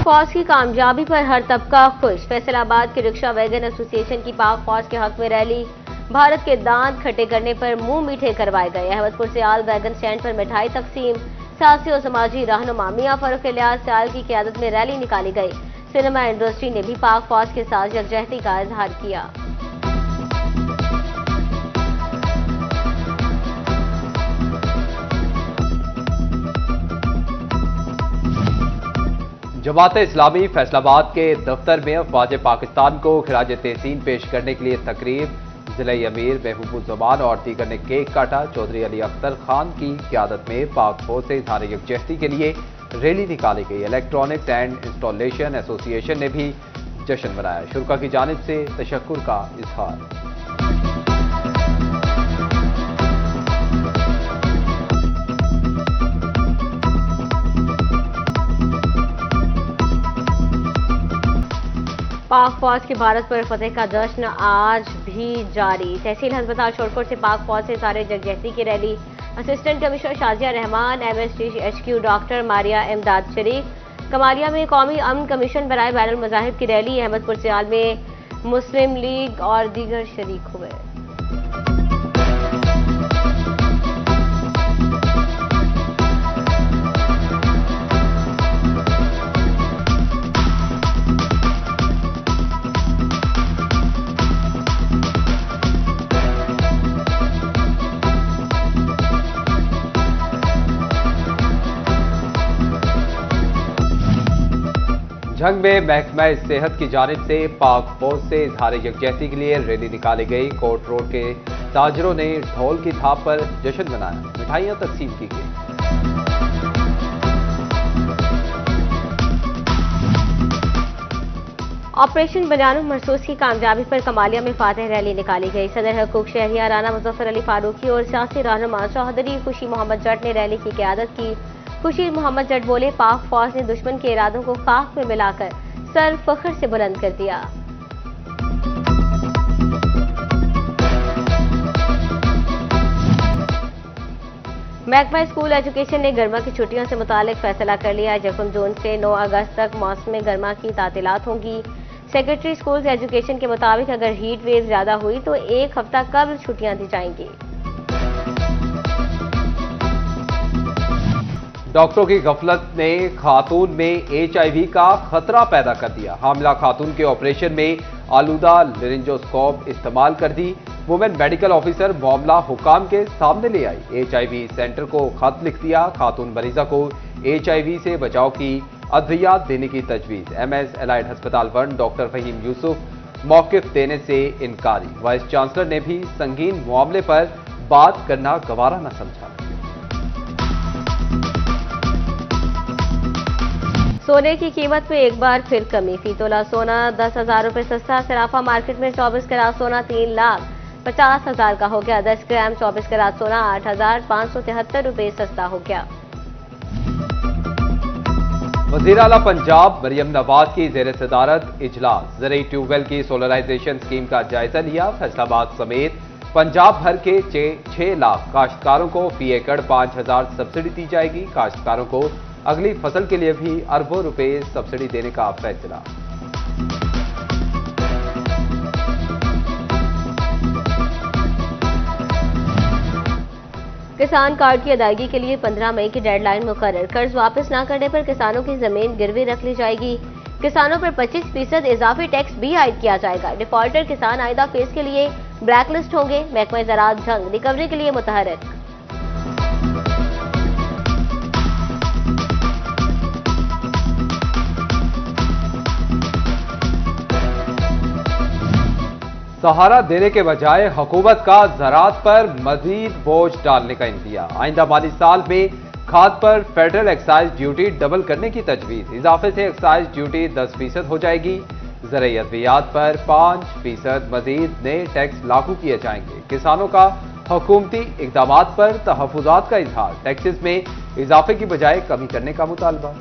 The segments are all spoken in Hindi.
फौज की कामयाबी पर हर तबका खुश। फैसलाबाद के रिक्शा वैगन एसोसिएशन की पाक फौज के हक में रैली। भारत के दांत खट्टे करने पर मुंह मीठे करवाए गए। अहमदपुर से आल वैगन स्टैंड पर मिठाई तकसीम। सियासी और समाजी रहनुमा मियां फरूख इलियास सियाल की क़यादत में रैली निकाली गई। सिनेमा इंडस्ट्री ने भी पाक फौज के साथ यकजहती का इजहार किया। जमात-ए इस्लामी फैसलाबाद के दफ्तर में अफवाज पाकिस्तान को खिराज तहसीन पेश करने के लिए तकरीब। जिला अमीर महबूबुज़्ज़मान और दीगर ने केक काटा। चौधरी अली अख्तर खान की क़यादत में पाक फौज से इज़हार यकजहती के लिए रैली निकाली गई। इलेक्ट्रॉनिक्स एंड इंस्टॉलेशन एसोसिएशन ने भी जश्न मनाया। शुरा की जानिब से तशक्कुर का इजहार। पाक फौज की भारत पर फतेह का जश्न आज भी जारी। तहसील हस्पताल शोरकोट से पाक फौज से सारे यकजहती की rally. Assistant commissioner Shazia Rahman, MSTHQ doctor Maria इमदाद शरीक। कमालिया में कौमी अमन कमीशन बनाए बैनुल मज़ाहिब की रैली। अहमदपुर सियाल में मुस्लिम लीग और दीगर शरीक हुए। जंग में महकमा सेहत की जानिब से पाक फौज से इजहार यकजहती के लिए रैली निकाली गई। कोर्ट रोड के ताजरों ने ढोल की थाप पर जश्न मनाया। मिठाइयां तकसीम की गई। ऑपरेशन बयानुल मरसूस की कामयाबी पर कमालिया में फातह रैली निकाली गई। सदर हकूक शहरिया राना मुजफ्फर अली फारूकी और सियासी रहनुमा चौधरी खुशी मोहम्मद जट ने रैली की क़यादत की। खुशी मोहम्मद जट बोले, पाक फौज ने दुश्मन के इरादों को खाक में मिलाकर सर फख्र से बुलंद कर दिया। महकमा स्कूल एजुकेशन ने गर्मा की छुट्टियों से मुतालिक फैसला कर लिया। यकम जून से 9 अगस्त तक मौसम गर्मा की तातीलात होंगी। सेक्रेटरी स्कूल एजुकेशन के मुताबिक अगर हीट वेव ज्यादा हुई तो एक हफ्ता कबल छुट्टियां दी जाएंगी। डॉक्टरों की गफलत ने खातून में HIV का खतरा पैदा कर दिया। हामिला खातून के ऑपरेशन में आलूदा लेरिंजोस्कोप इस्तेमाल कर दी। वुमेन मेडिकल ऑफिसर मामला हुकाम के सामने ले आई। HIV सेंटर को खत लिख दिया। खातून मरीजा को HIV से बचाव की अद्वियात देने की तजवीज। MS एलाइड हस्पताल 1 डॉक्टर फहीम यूसुफ मौकिफ देने से इनकारी। वाइस चांसलर ने भी संगीन मामले पर बात करना गवारा न समझा। सोने की कीमत में एक बार फिर कमी। फी तोला सोना 10,000 रुपये सस्ता। सराफा मार्केट में 24 कैरात सोना 3,50,000 का हो गया। 10 ग्राम 24 कैरात सोना 8,573 रुपये सस्ता हो गया। वज़ीर आला पंजाब मरियम नवाज की ज़ेर सदारत इजलास। ज़रई ट्यूबवेल की सोलराइजेशन स्कीम का जायजा लिया। फैसलाबाद समेत पंजाब भर के 6 लाख काश्तकारों को फी एकड़ 5,000 सब्सिडी दी जाएगी। काश्तकारों को अगली फसल के लिए भी अरबों रुपए सब्सिडी देने का फैसला। किसान कार्ड की अदायगी के लिए 15 मई की डेडलाइन मुकर्रर। कर्ज वापस न करने पर किसानों की जमीन गिरवी रख ली जाएगी। किसानों पर 25% इजाफी टैक्स भी आयद किया जाएगा। डिफॉल्टर किसान आइंदा फेज के लिए ब्लैकलिस्ट होंगे। महकमा ज़राअत जंग रिकवरी के लिए मुतहरिक। सहारा देने के बजाय हुकूमत का ज़राअत पर मजीद बोझ डालने का इंतज़ाम। आइंदा माली साल में खाद पर फेडरल एक्साइज ड्यूटी डबल करने की तजवीज़। इजाफे से एक्साइज ड्यूटी 10% हो जाएगी। ज़रई अद्वियात पर 5% मजीद नए टैक्स लागू किए जाएंगे। किसानों का हुकूमती इक़दामात पर तहफ़्फ़ुज़ात का इजहार। टैक्सेस में इजाफे की बजाय कमी करने का मुतालबा।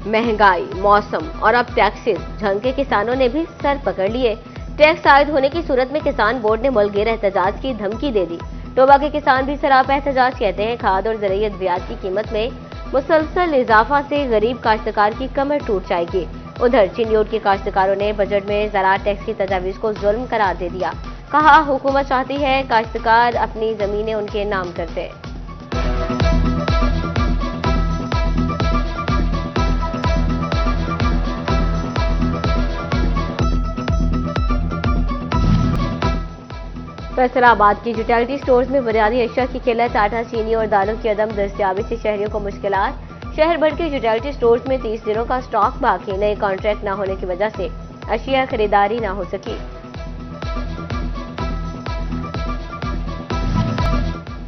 महंगाई, मौसम और अब टैक्सेस, झंग के किसानों ने भी सर पकड़ लिए। टैक्स आयद होने की सूरत में किसान बोर्ड ने मुल्क गिर एहतजाज की धमकी दे दी। डोबा के किसान भी सरापा एहतजाज कहते हैं खाद और ज़राअत ब्याज की कीमत में मुसलसल इजाफा से गरीब काश्तकार की कमर टूट जाएगी। उधर चिन्योट के काश्तकारों ने बजट में ज़राअत टैक्स की तजावीज़ को जुल्म करार दे दिया। कहा हुकूमत चाहती है काश्तकार अपनी जमीनें उनके नाम कर दे। फैसलाबाद की यूटिलिटी स्टोर्स में बुनियादी अशिया की किल्लत, आटा, चीनी और दालों की अदम दस्तयाबी से शहरियों को मुश्किलात। शहर भर के यूटिलिटी स्टोर्स में 30 दिनों का स्टॉक बाकी, नए कॉन्ट्रैक्ट न होने की वजह से अशिया खरीदारी न हो सकी।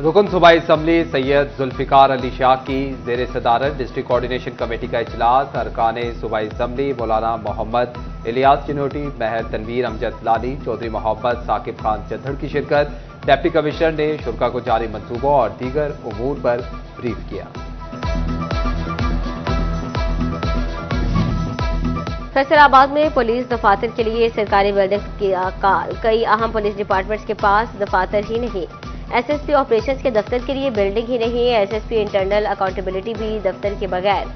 रुकन सूबाई असम्बली सैयद जुल्फिकार अली शाह की जेर सदारत डिस्ट्रिक्ट कोऑर्डिनेशन कमेटी का इजलास। अरकान सूबाई असम्बली मौलाना मोहम्मद इलियास चिनोटी, महर तनवीर अमजद लाली, चौधरी मोहम्मद साकिब खान चद्दड़ की शिरकत। डिप्टी कमिश्नर ने शुरा को जारी मंसूबों और दीगर उमूर पर ब्रीफ किया। फैसलाबाद में पुलिस दफातर के लिए सरकारी बिल्डिंग की काल, कई अहम पुलिस डिपार्टमेंट्स के पास दफातर ही नहीं। एसएसपी ऑपरेशंस के दफ्तर के लिए बिल्डिंग ही नहीं, एसएसपी इंटरनल अकाउंटेबिलिटी भी दफ्तर के बगैर,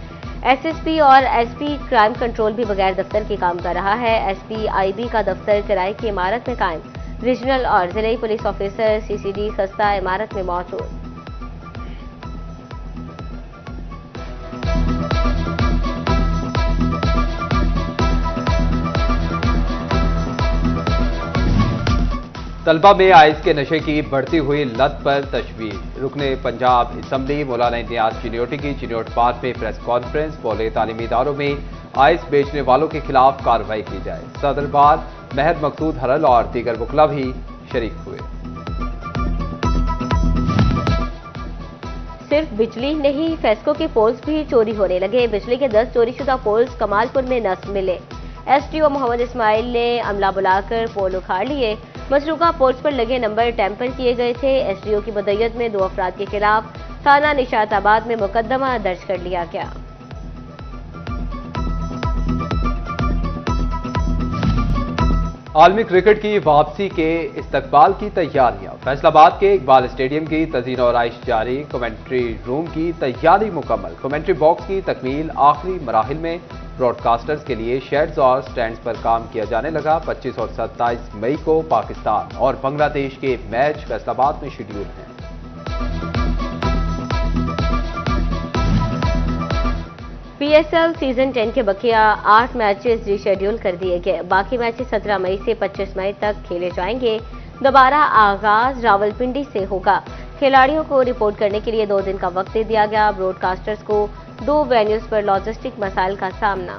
एसएसपी और एसपी क्राइम कंट्रोल भी बगैर दफ्तर के काम कर रहा है। एसपी आईबी का दफ्तर किराए की इमारत में कायम, रीजनल और जिले पुलिस ऑफिसर सीसीडी खस्ता इमारत में मौजूद। तलबा में आइस के नशे की बढ़ती हुई लत पर तशवीश। रुकने पंजाब असम्बली मौलाना इलियास चिन्योटी की चिन्योट पार्क में प्रेस कॉन्फ्रेंस। बोले तालीमी इदारों में आइस बेचने वालों के खिलाफ कार्रवाई की जाए। सदर बार महद मकसूद हरल और दीगर वकला भी शरीक हुए। सिर्फ बिजली नहीं, फेस्को के पोल्स भी चोरी होने लगे। बिजली के 10 चोरीशुदा पोल्स कमालपुर में नस्ब मिले। एसडीओ मोहम्मद इस्माइल ने अमला बुलाकर पोल उखाड़ लिए। मशरूका पोल्स पर लगे नंबर टेम्पर किए गए थे। एसडीओ की मदय्यत में 2 अफराद के खिलाफ थाना निशाताबाद में मुकदमा दर्ज कर लिया गया। आलमी क्रिकेट की वापसी के इस्तकबाल की तैयारियां। फैसलाबाद के इकबाल स्टेडियम की तज़ीन और आइश जारी। कमेंट्री रूम की तैयारी मुकम्मल। कमेंट्री बॉक्स की तकमील आखिरी मराहिल में। ब्रॉडकास्टर्स के लिए शेड्स और स्टैंड्स पर काम किया जाने लगा। 25 और 27 मई को पाकिस्तान और बांग्लादेश के मैच फैसलाबाद में शेड्यूल हैं। पीएसएल सीजन 10 के बकिया 8 मैचेस रीशेड्यूल कर दिए गए। बाकी मैचेस 17 मई से 25 मई तक खेले जाएंगे। दोबारा आगाज रावलपिंडी से होगा। खिलाड़ियों को रिपोर्ट करने के लिए 2 दिन का वक्त दे दिया गया। ब्रॉडकास्टर्स को 2 वेन्यूज पर लॉजिस्टिक मसाइल का सामना।